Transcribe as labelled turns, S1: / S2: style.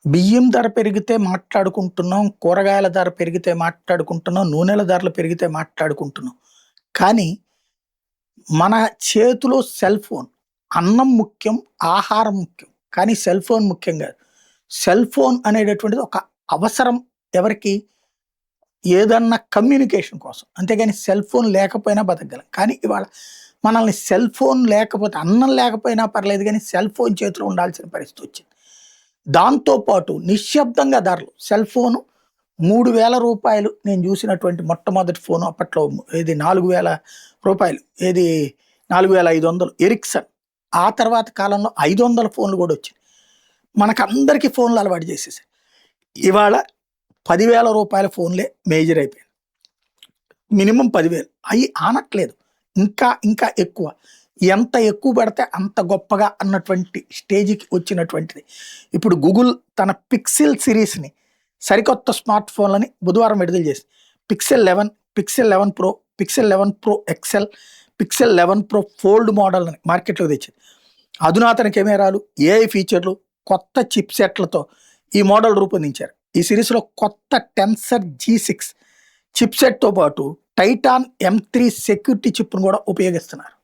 S1: బియ్యం ధర పెరిగితే మాట్లాడుకుంటున్నాం, కూరగాయల ధర పెరిగితే మాట్లాడుకుంటున్నాం, నూనెల ధరలు పెరిగితే మాట్లాడుకుంటున్నాం. కానీ మన చేతిలో సెల్ ఫోన్. అన్నం ముఖ్యం, ఆహారం ముఖ్యం. కానీ సెల్ ఫోన్ ముఖ్యం గాదు. సెల్ ఫోన్ అనేటటువంటిది ఒక అవసరం ఎవరికి? ఏదన్నా కమ్యూనికేషన్ కోసం. అంతేగాని సెల్ ఫోన్ లేకపోయినా బతకగలం. కానీ ఇవాళ మనల్ని సెల్ ఫోన్ లేకపోతే అన్నం లేకపోయినా పర్లేదు గానీ సెల్ ఫోన్ చేతిలో ఉండాల్సిన పరిస్థితి వచ్చింది. దాంతో పాటు నిశ్శబ్దంగా ధరలు. సెల్ ఫోను రూ. 3000 నేను చూసినటువంటి మొట్టమొదటి ఫోను అప్పట్లో ఏది రూ. 4000 ఏది 4500 ఎరిక్సన్. ఆ తర్వాత కాలంలో 500 ఫోన్లు కూడా వచ్చినాయి. మనకందరికీ ఫోన్లు అలవాటు చేసేసాయి. ఇవాళ రూ. 10,000 ఫోన్లే మేజర్ అయిపోయాయి. మినిమం 10,000 అయి ఆనట్లేదు. ఇంకా ఎక్కువ. ఎంత ఎక్కువ పెడితే అంత గొప్పగా అన్నటువంటి స్టేజ్‌కి వచ్చినటువంటిది. ఇప్పుడు గూగుల్ తన పిక్సెల్ సిరీస్‌ని సరికొత్త స్మార్ట్ ఫోన్లని బుధవారం విడుదల చేసింది. Pixel 11, Pixel 11 Pro, Pixel 11 Pro XL, Pixel 11 Pro Fold మోడల్‌ని మార్కెట్‌లోకి తెచ్చింది. అధునాతన కెమెరాలు, ఏఐ ఫీచర్లు, కొత్త చిప్‌సెట్‌లతో ఈ మోడల్ రూపొందించారు. ఈ సిరీస్‌లో కొత్త టెన్సర్ G6 చిప్‌సెట్‌తో పాటు టైటాన్ M3 సెక్యూరిటీ చిప్‌ను కూడా ఉపయోగిస్తున్నారు.